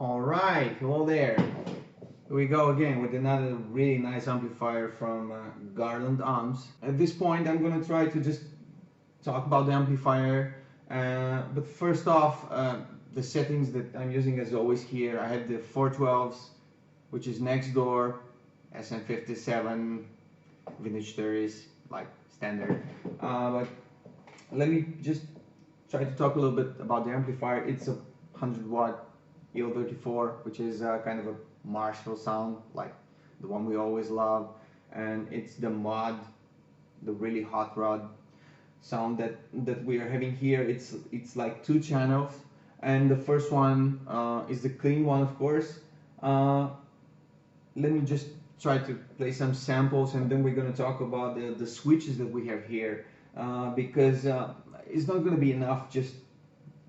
Alright, hello there. Here we go again with another really nice amplifier from Garland Amps. At this point I'm gonna try to just talk about the amplifier, but first off, the settings that I'm using as always here. I have the 412s, which is next door, SM57, vintage 30s, like standard. But let me just try to talk a little bit about the amplifier. It's a 100 watt EL34, which is kind of a Marshall sound, like the one we always love, and it's the mod, the really hot rod sound that we are having here. It's like 2 channels, and the first one is the clean one, of course. Let me just try to play some samples, and then we're going to talk about the switches that we have here, because it's not going to be enough just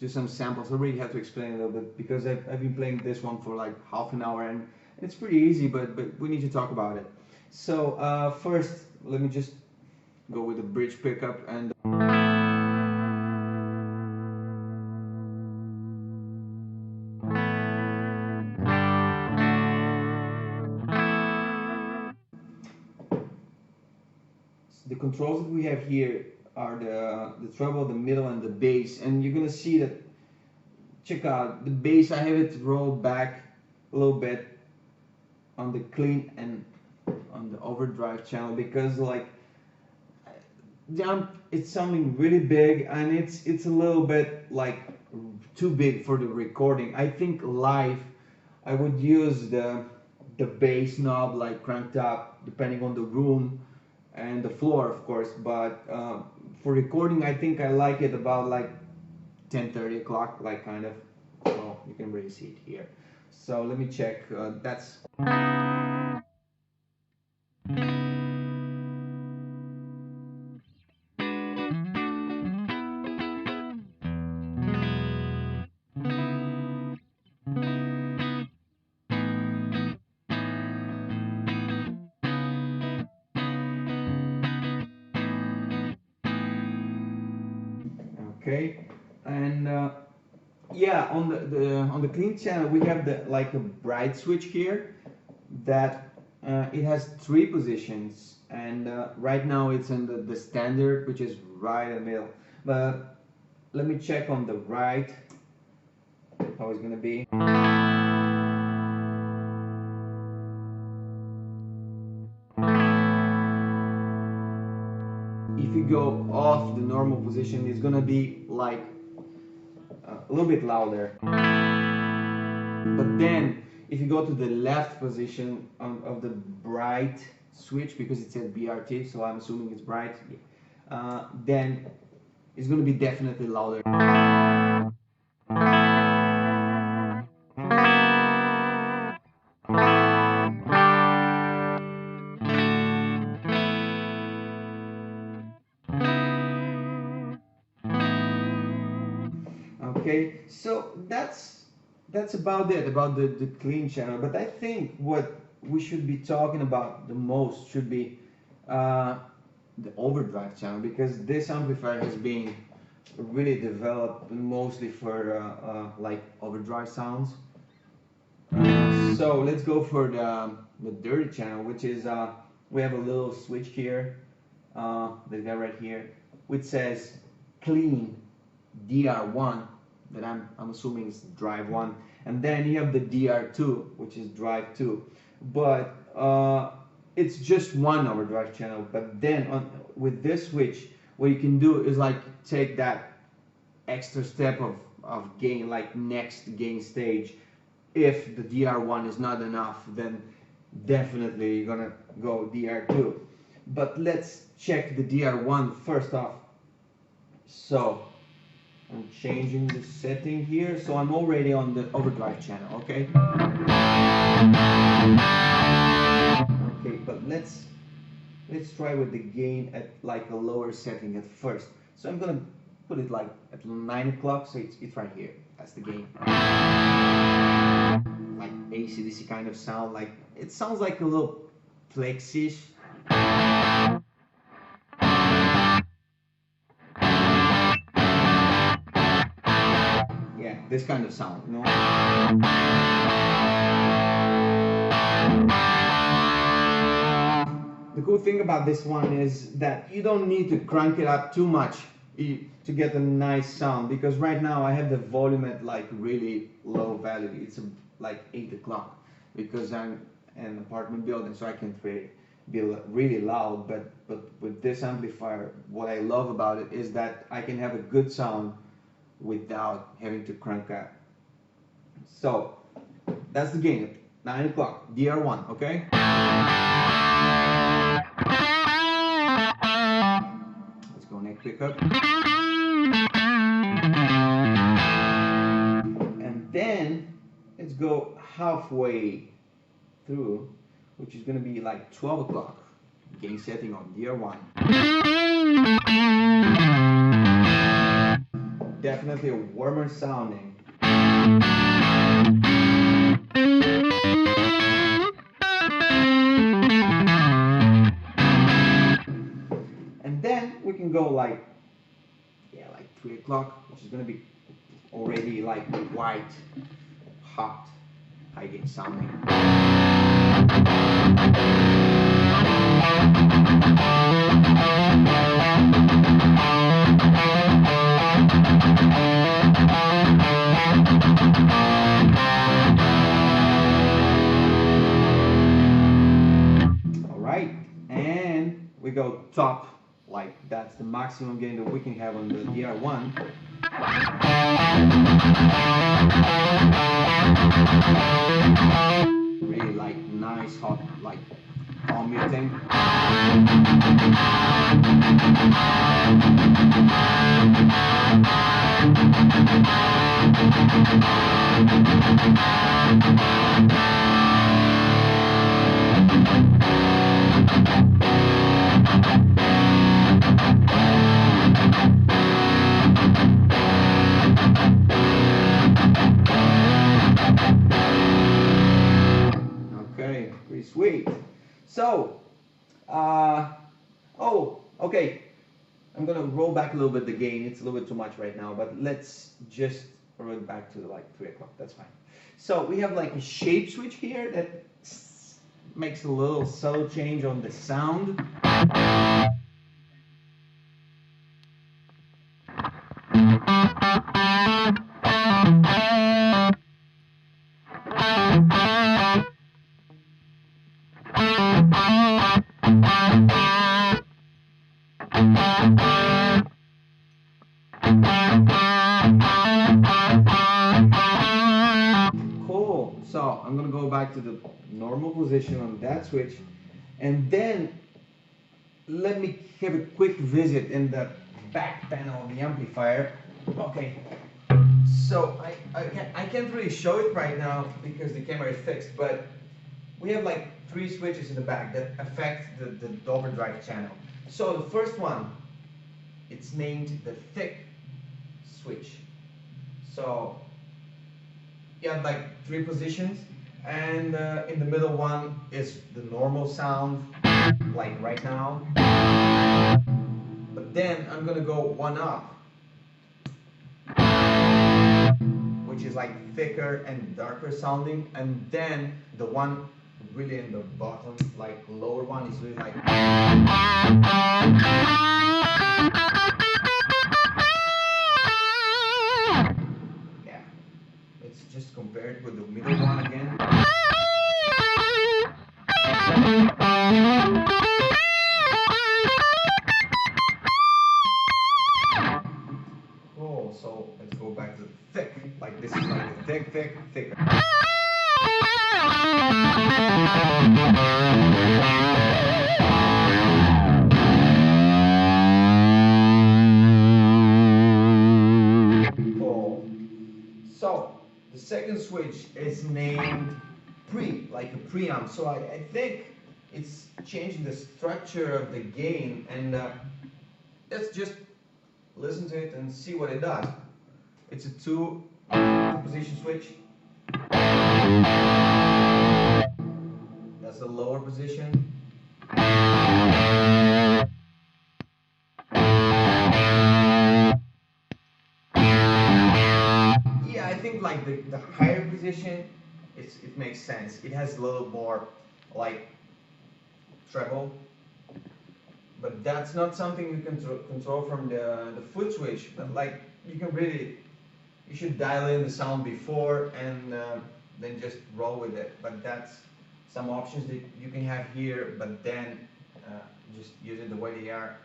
do some samples. I really have to explain a little bit, because I've been playing this one for like half an hour, and it's pretty easy, but we need to talk about it. So first, let me just go with the bridge pickup, and the controls that we have here are the treble, the middle, and the bass. And you're gonna see that, check out the bass. I have it rolled back a little bit on the clean and on the overdrive channel, because like it's sounding really big, and it's a little bit like too big for the recording. I think live I would use the bass knob like cranked up, depending on the room and the floor, of course, but for recording I think I like it about like 10:30 o'clock, like kind of. So you can really see it here. So let me check. That's okay. And yeah, on the clean channel we have the like a bright switch here that it has 3 positions, and right now it's in the standard, which is right in the middle. But let me check on the right how it's gonna be. If you go off the normal position, it's gonna be like a little bit louder. But then if you go to the left position of the bright switch, because it said BRT, so I'm assuming it's bright, then it's going to be definitely louder. Okay, so that's about it, about the clean channel. But I think what we should be talking about the most should be the overdrive channel, because this amplifier has been really developed mostly for like overdrive sounds. So let's go for the dirty channel, which is we have a little switch here, the guy right here, which says clean DR1, that I'm assuming is drive 1, and then you have the DR2, which is drive 2, but it's just one overdrive channel. But then with this switch, what you can do is like take that extra step of gain, like next gain stage. If the DR1 is not enough, then definitely you're gonna go DR2. But let's check the DR1 first off. So I'm changing the setting here, so I'm already on the overdrive channel, okay? Okay, but let's try with the gain at like a lower setting at first. So I'm gonna put it like at 9 o'clock, so it's right here. That's the gain. Like AC/DC kind of sound, like it sounds like a little flexish. Yeah, this kind of sound, you know. The cool thing about this one is that you don't need to crank it up too much to get a nice sound, because right now I have the volume at like really low value. It's like 8 o'clock because I'm in an apartment building, so I can be really loud. But with this amplifier, what I love about it is that I can have a good sound without having to crank up. So that's the gain. 9 o'clock, DR1, okay? Let's go neck pickup. And then let's go halfway through, which is going to be like 12 o'clock. Gain setting on DR1. Definitely a warmer sounding. And then we can go like 3 o'clock, which is going to be already like white, hot, high gain sounding. Alright, and we go top, like that's the maximum gain that we can have on the DR1. Really like nice hot, like palm muting. Okay, pretty sweet. So, okay. I'm gonna roll back a little bit the gain. It's a little bit too much right now, but let's just roll it back to like 3 o'clock. That's fine. So we have like a shape switch here that makes a little subtle change on the sound. Cool. So I'm gonna go back to the normal position on that switch, and then let me have a quick visit in the back panel of the amplifier. Okay. So I can't really show it right now because the camera is fixed, but we have like 3 switches in the back that affect the overdrive channel. So the first one, it's named the thick switch. So you have like 3 positions, and in the middle one is the normal sound, like right now. But then I'm gonna go one up, which is like thicker and darker sounding, and then the one really in the bottom, like lower one, is really like. Yeah, let's just compare it with the middle one again. Cool, so let's go back to the thick, like this is like the thicker. Cool. So the second switch is named like a preamp. So I think it's changing the structure of the gain, and let's just listen to it and see what it does. It's a 2 position switch. That's the lower position. Yeah, I think like the higher position, it makes sense. It has a little more like treble, but that's not something you can control from the foot switch. But like you should dial in the sound before and then just roll with it. But that's some options that you can have here, but then just use it the way they are,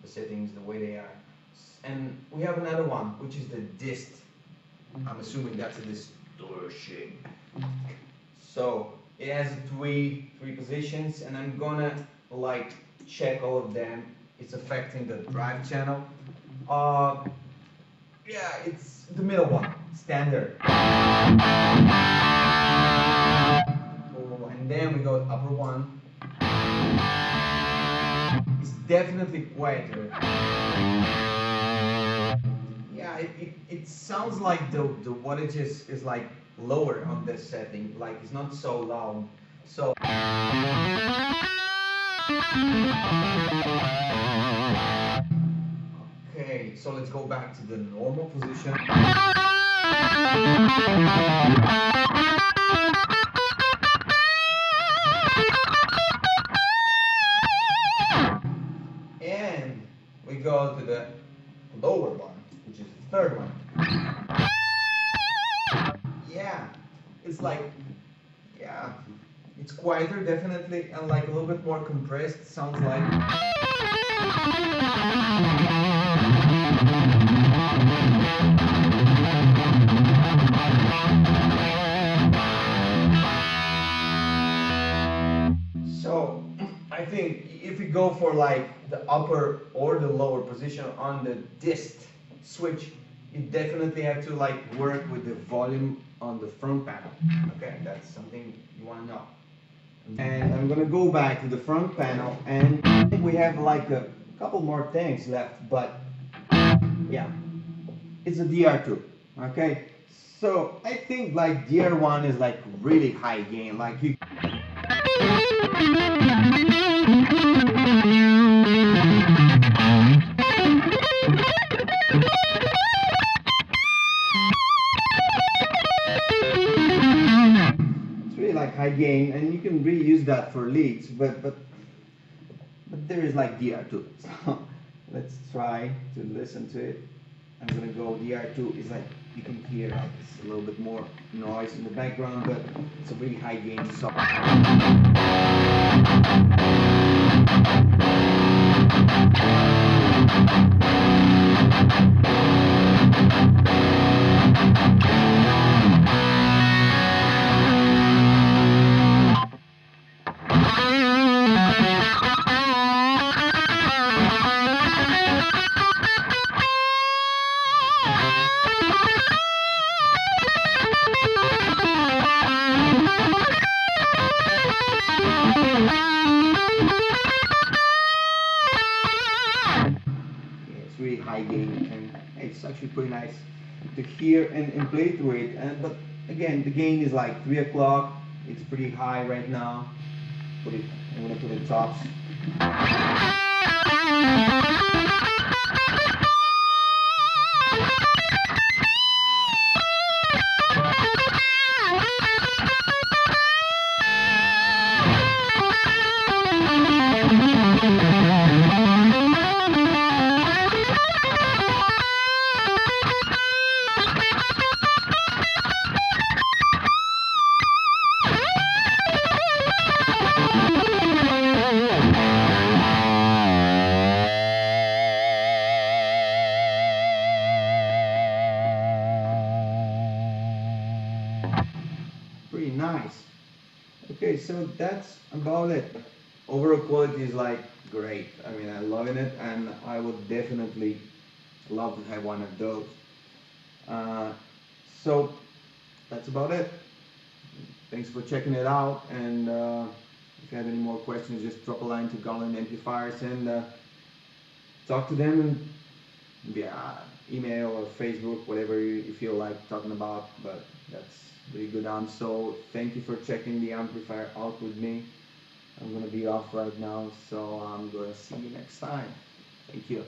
the settings the way they are. And we have another one, which is the dist. I'm assuming that's a distortion. So it has three positions, and I'm gonna like check all of them. It's affecting the drive channel. Yeah, it's the middle one, standard. Oh, and then we go upper one. It's definitely quieter. Yeah, it sounds like the wattage is like lower on this setting, like it's not so loud. So okay, so let's go back to the normal position. And we go to the lower one, which is the third one. Yeah, it's like, yeah, it's quieter definitely, and like a little bit more compressed, sounds like. So I think if we go for like the upper or the lower position on the dist switch, you definitely have to like work with the volume on the front panel. Okay, that's something you want to know. And I'm gonna go back to the front panel, and I think we have like a couple more things left, but yeah, it's a DR2. Okay, so I think like DR1 is like really high gain, like you. Like high gain, and you can really use that for leads, but there is like DR2. So let's try to listen to it. I'm gonna go DR2 is like you can hear it's a little bit more noise in the background, but it's a really high gain song. Really high gain, and it's actually pretty nice to hear and play through it. But again, the gain is like 3 o'clock. It's pretty high right now. I'm gonna put it tops. Pretty nice. Okay, so that's about it. Overall quality is like great. I mean, I'm loving it, and I would definitely love to have one of those. So that's about it. Thanks for checking it out, and if you have any more questions, just drop a line to Garland Amplifiers and talk to them, and via email or Facebook, whatever you feel like talking about. But that's really good amp. So thank you for checking the amplifier out with me. I'm gonna be off right now, so I'm gonna see you next time. Thank you.